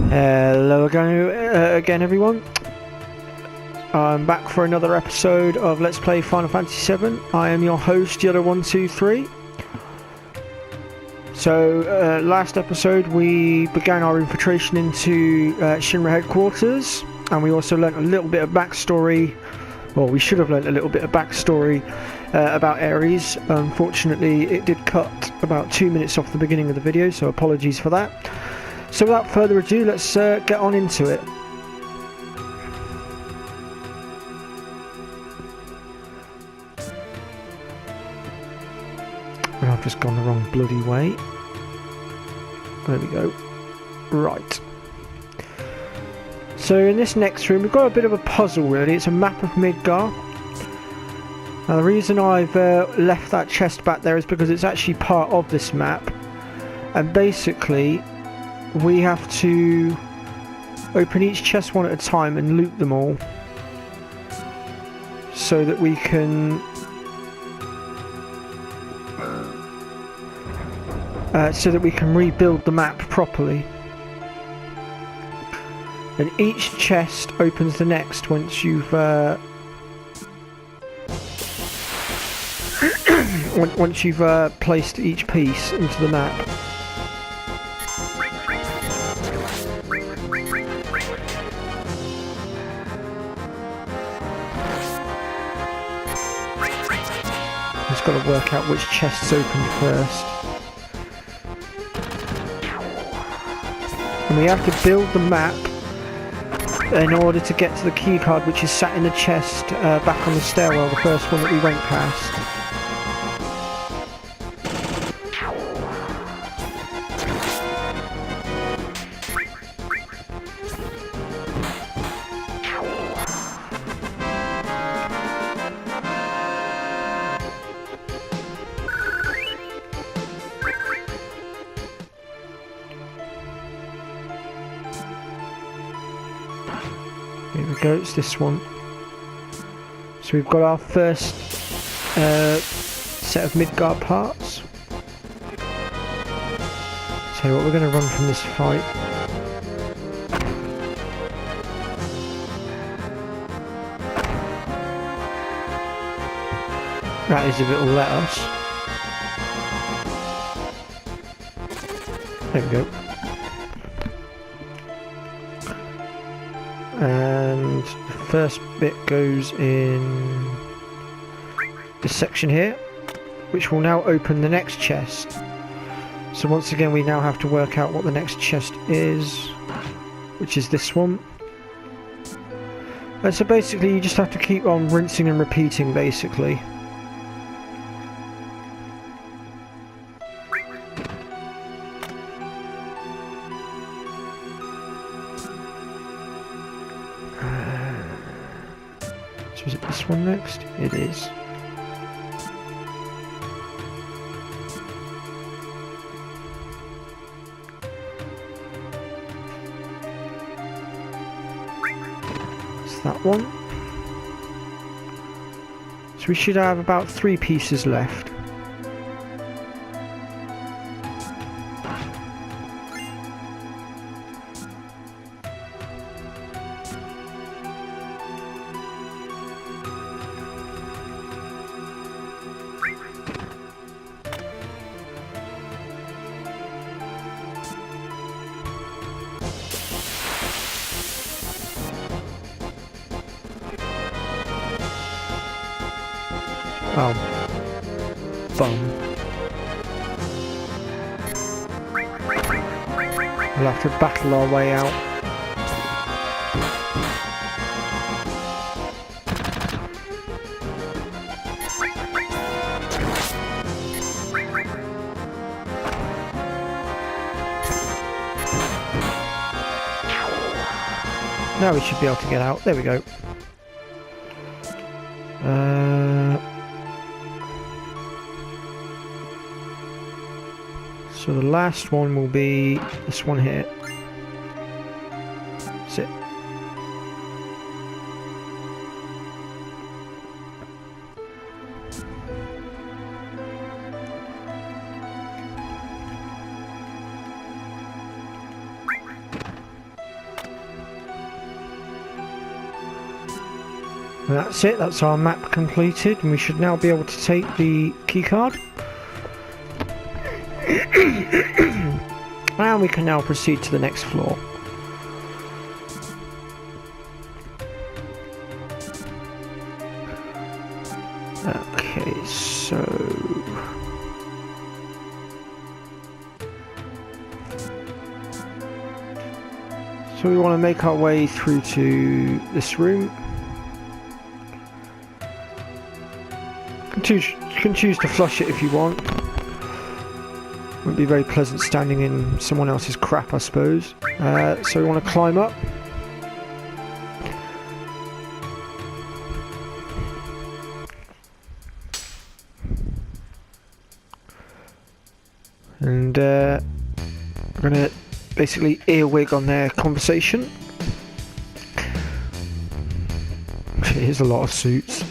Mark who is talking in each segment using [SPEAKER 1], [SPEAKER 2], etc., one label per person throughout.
[SPEAKER 1] Hello again everyone. I'm back for another episode of Let's Play Final Fantasy VII. I am your host, Yoda123. So, last episode we began our infiltration into Shinra headquarters, and we also learnt a little bit of backstory, well, we should have learnt a little bit of backstory about Ares. Unfortunately, it did cut about 2 minutes off the beginning of the video, so apologies for that. So without further ado, let's get on into it. And I've just gone the wrong bloody way. There we go. Right. So in this next room, we've got a bit of a puzzle really. It's a map of Midgar. Now the reason I've left that chest back there is because it's actually part of this map. And basically, we have to open each chest one at a time and loot them all so that we can rebuild the map properly. And each chest opens the next once you've placed each piece into the map. Just got to work out which chests open first. And we have to build the map in order to get to the key card, which is sat in the chest back on the stairwell, the first one that we went past. Here we go, it's this one. So we've got our first set of Midgar parts. Tell you what, we're going to run from this fight. That is if it will let us. There we go. And the first bit goes in this section here, which will now open the next chest. So once again we now have to work out what the next chest is, which is this one. And so basically you just have to keep on rinsing and repeating basically. So is it this one next? It is. It's that one. So we should have about 3 pieces left. Oh, bum. We'll have to battle our way out. Now we should be able to get out. There we go. So the last one will be this one here. That's it. And that's it, that's our map completed, and we should now be able to take the keycard. And we can now proceed to the next floor. Okay, so we want to make our way through to this room. You can choose to flush it if you want. Wouldn't be very pleasant standing in someone else's crap, I suppose. So we want to climb up. And we're going to basically earwig on their conversation. Here's a lot of suits.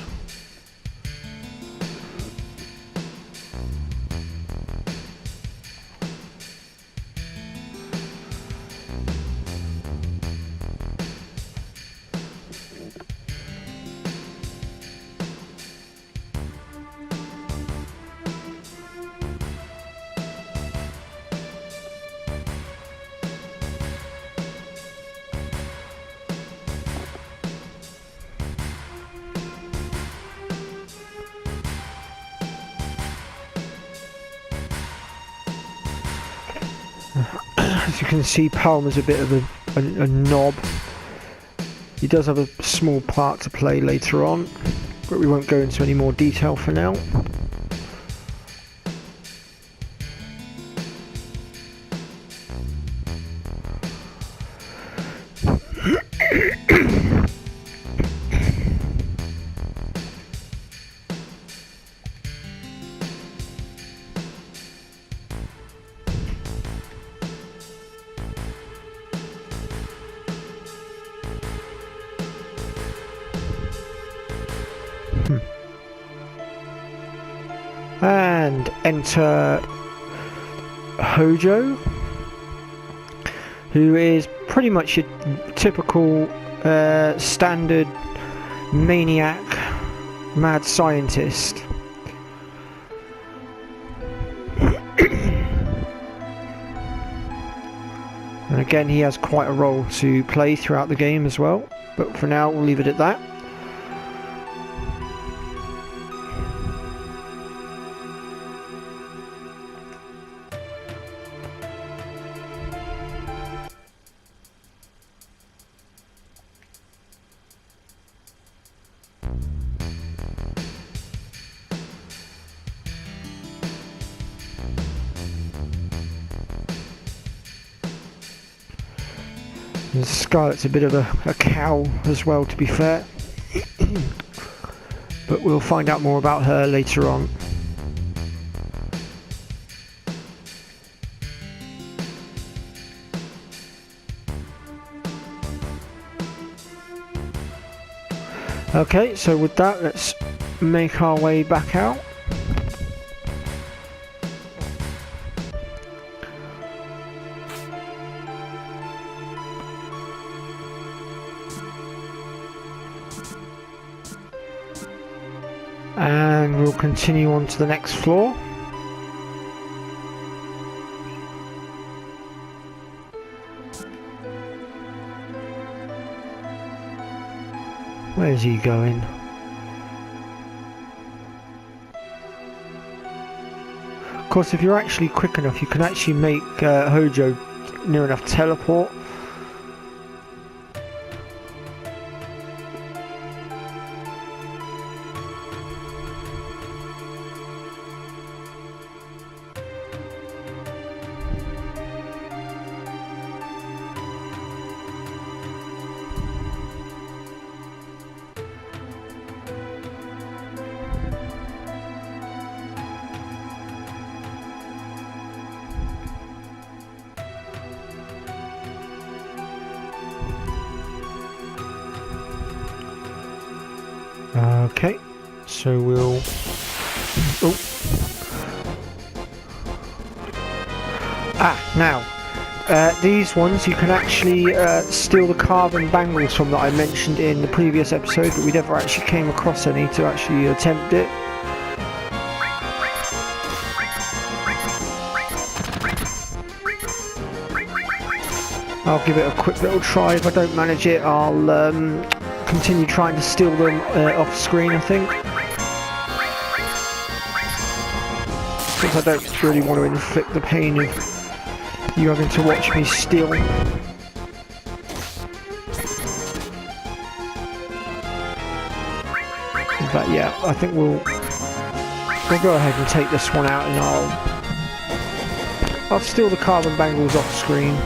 [SPEAKER 1] As you can see, Palmer's a bit of a knob. He does have a small part to play later on, but we won't go into any more detail for now. And enter Hojo, who is pretty much your typical standard maniac mad scientist. And again, he has quite a role to play throughout the game as well, but for now we'll leave it at that. And Scarlet's a bit of a cow as well, to be fair. But we'll find out more about her later on. Okay, so with that, let's make our way back out. And we'll continue on to the next floor. Where's he going? Of course, if you're actually quick enough, you can actually make Hojo near enough teleport. Okay, so we'll... Oh. Now, these ones you can actually steal the carbon bangles from that I mentioned in the previous episode, but we never actually came across any to actually attempt it. I'll give it a quick little try. If I don't manage it, I'll continue trying to steal them off screen, I think. Since I don't really want to inflict the pain of you having to watch me steal. But yeah, I think we'll go ahead and take this one out, and I'll steal the carbon bangles off screen.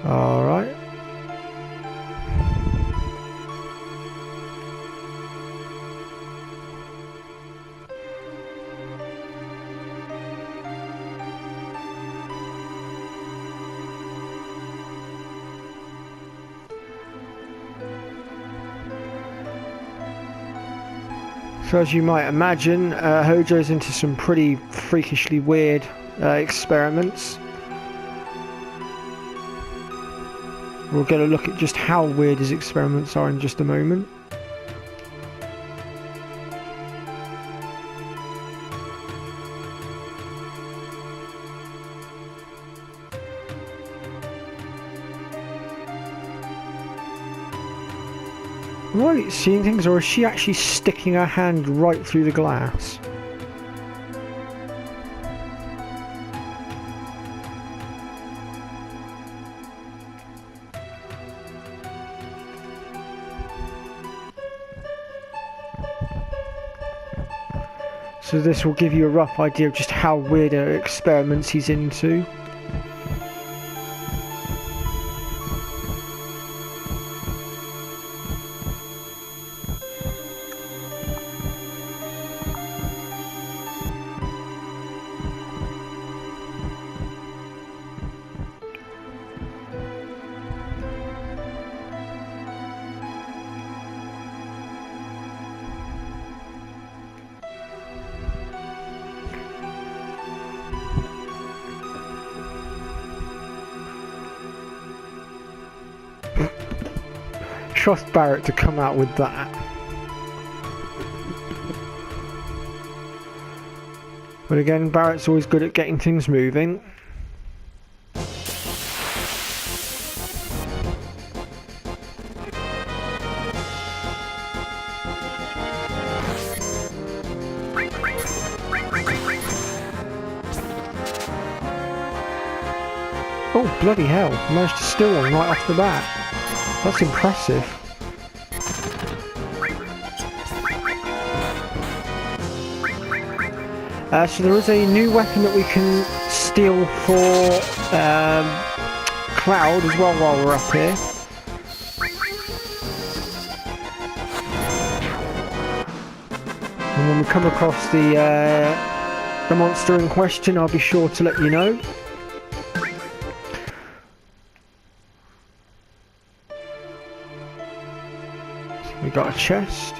[SPEAKER 1] Alright. So as you might imagine, Hojo's into some pretty freakishly weird experiments. We'll get a look at just how weird his experiments are in just a moment. Am I seeing things, or is she actually sticking her hand right through the glass? So this will give you a rough idea of just how weird experiments he's into. Trust Barrett to come out with that. But again, Barrett's always good at getting things moving. Oh, bloody hell. Managed to steal one right off the bat. That's impressive. So there is a new weapon that we can steal for Cloud as well while we're up here. And when we come across the monster in question, I'll be sure to let you know. So we got a chest.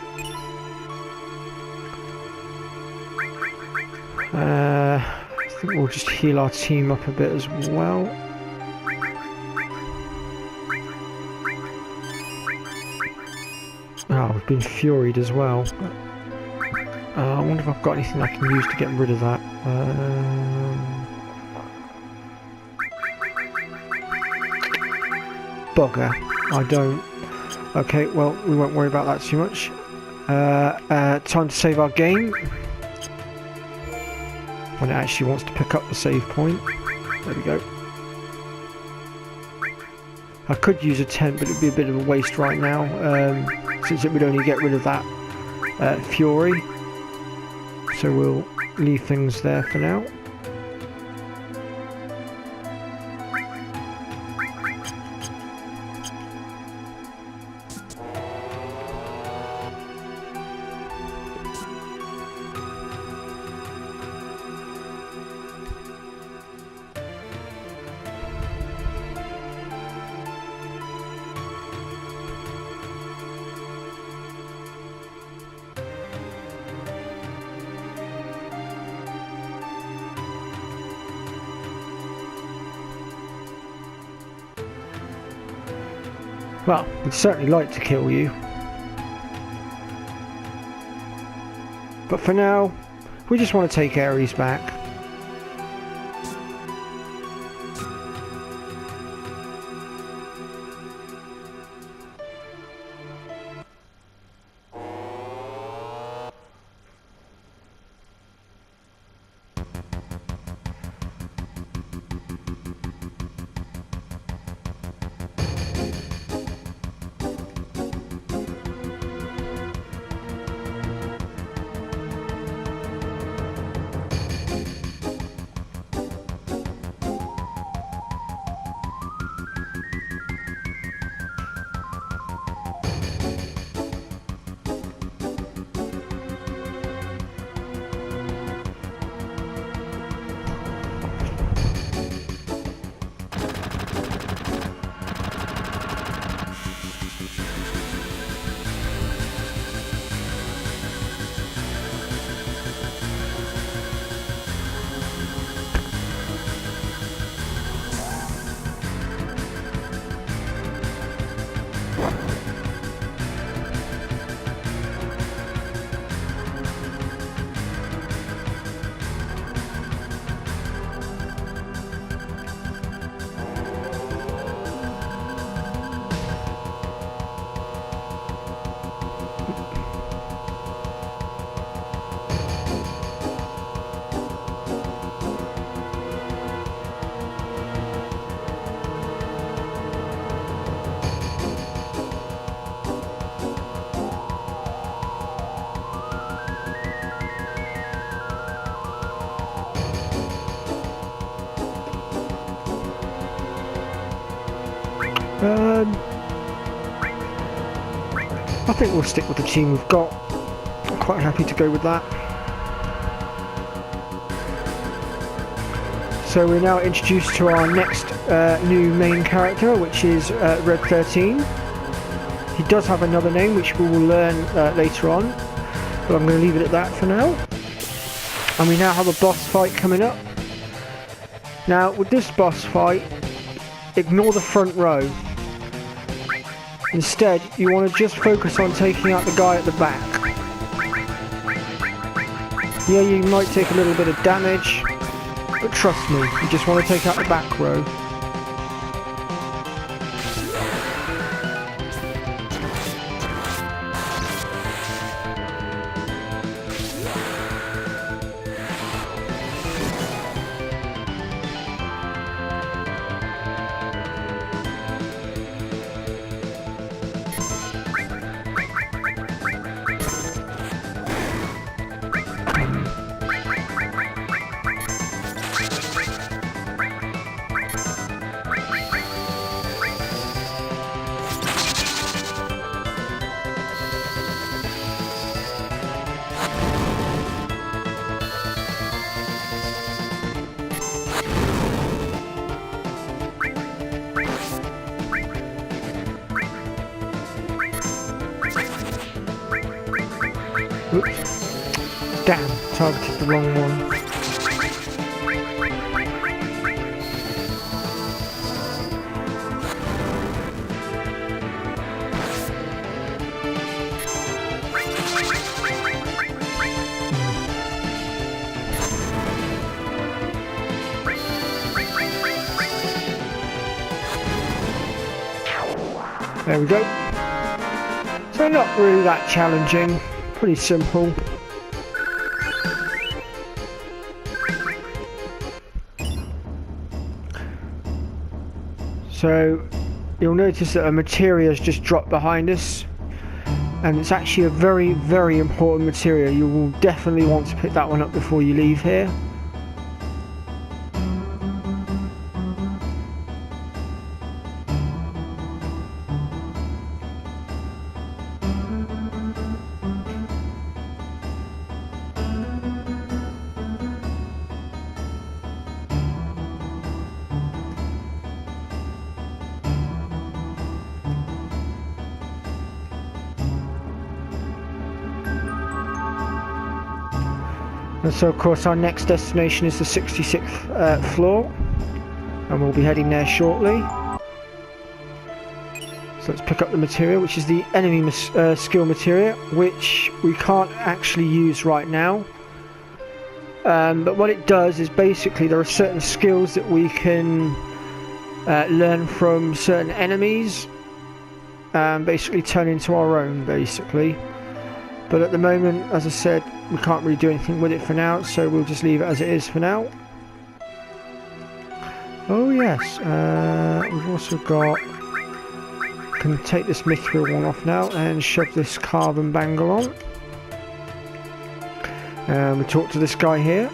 [SPEAKER 1] I think we'll just heal our team up a bit as well. Oh, we've been furied as well. I wonder if I've got anything I can use to get rid of that. Bugger. I don't. Okay, well, we won't worry about that too much. Time to save our game. When it actually wants to pick up the save point. There we go. I could use a tent, but it would be a bit of a waste right now, since it would only get rid of that Fury. So we'll leave things there for now. Well, we'd certainly like to kill you. But for now, we just want to take Ares back. I think we'll stick with the team we've got. I'm quite happy to go with that. So we're now introduced to our next new main character, which is Red 13. He does have another name, which we will learn later on, but I'm going to leave it at that for now. And we now have a boss fight coming up. Now, with this boss fight, ignore the front row. Instead, you want to just focus on taking out the guy at the back. Yeah, you might take a little bit of damage, but trust me, you just want to take out the back row. Oops. Damn, targeted the wrong one. There we go. So not really that challenging. Pretty simple. So you'll notice that a materia has just dropped behind us, and it's actually a very, very important materia. You will definitely want to pick that one up before you leave here. And so of course our next destination is the 66th floor, and we'll be heading there shortly. So let's pick up the materia, which is the enemy skill materia, which we can't actually use right now. But what it does is basically there are certain skills that we can learn from certain enemies, basically turn into our own, basically. But at the moment, as I said, we can't really do anything with it for now, so we'll just leave it as it is for now. Oh yes, we've also got... Can take this mithril one off now and shove this carbon bangle on. We talk to this guy here.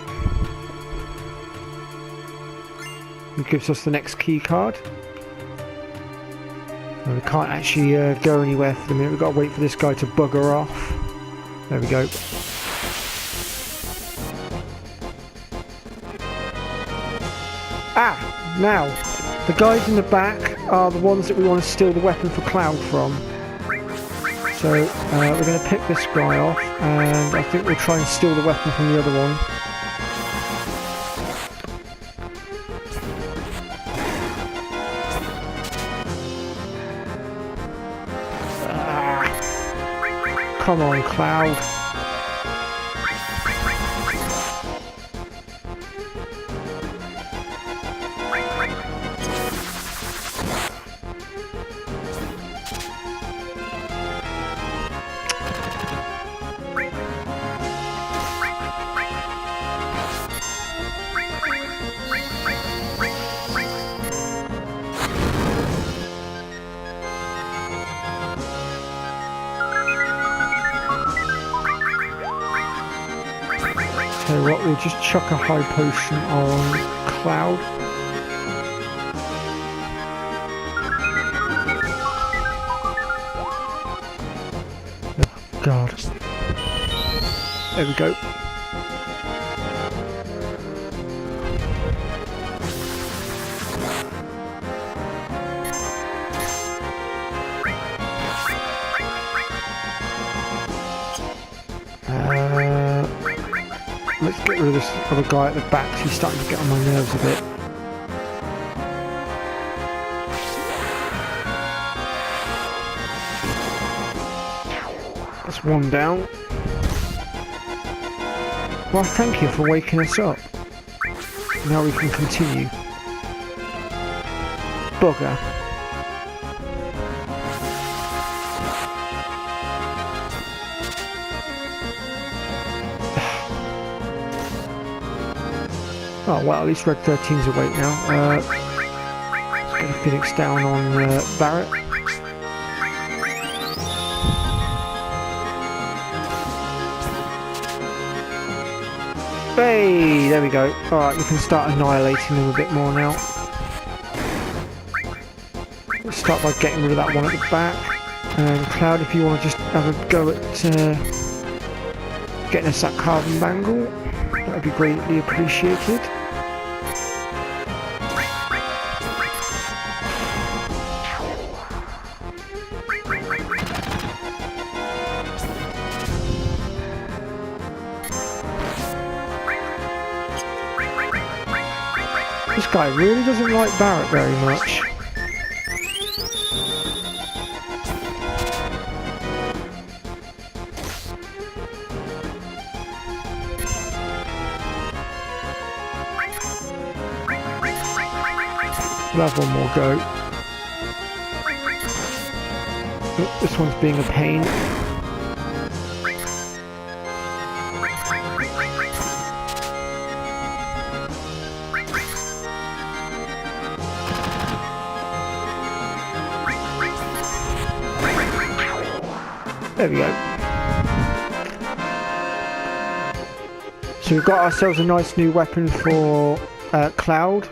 [SPEAKER 1] He gives us the next key card. And we can't actually go anywhere for the minute. We've got to wait for this guy to bugger off. There we go. Ah! Now, the guys in the back are the ones that we want to steal the weapon for Cloud from. So we're going to pick this guy off, and I think we'll try and steal the weapon from the other one. Ah, come on, Cloud. So what, we'll just chuck a high potion on Cloud. Oh, God. There we go. Let's get rid of this other guy at the back, 'cause he's starting to get on my nerves a bit. That's one down. Well, thank you for waking us up. Now we can continue. Bugger. Oh well, at least Red 13's awake now. Let's get a Phoenix down on Barrett. Hey, there we go. Alright, we can start annihilating them a bit more now. Let's start by getting rid of that one at the back. And Cloud, if you want to just have a go at getting us that carbon bangle, that would be greatly appreciated. This guy really doesn't like Barrett very much. We'll have one more go. Oh, this one's being a pain. There we go. So we've got ourselves a nice new weapon for Cloud,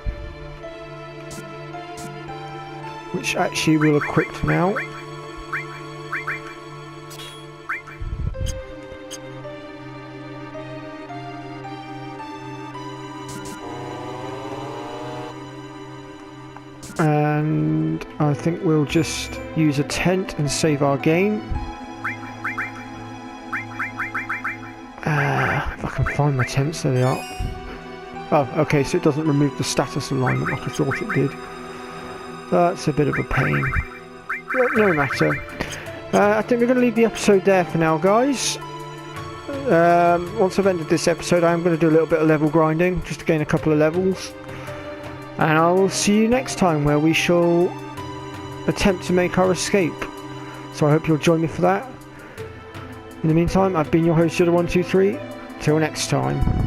[SPEAKER 1] which actually we'll equip now. And I think we'll just use a tent and save our game. If I can find my tents, there they are. Oh, okay, so it doesn't remove the status alignment like I thought it did. That's a bit of a pain. no matter. I think we're going to leave the episode there for now, guys. Once I've ended this episode, I'm going to do a little bit of level grinding, just to gain a couple of levels. And I'll see you next time, where we shall attempt to make our escape. So I hope you'll join me for that. In the meantime, I've been your host, Yoda123. Till next time.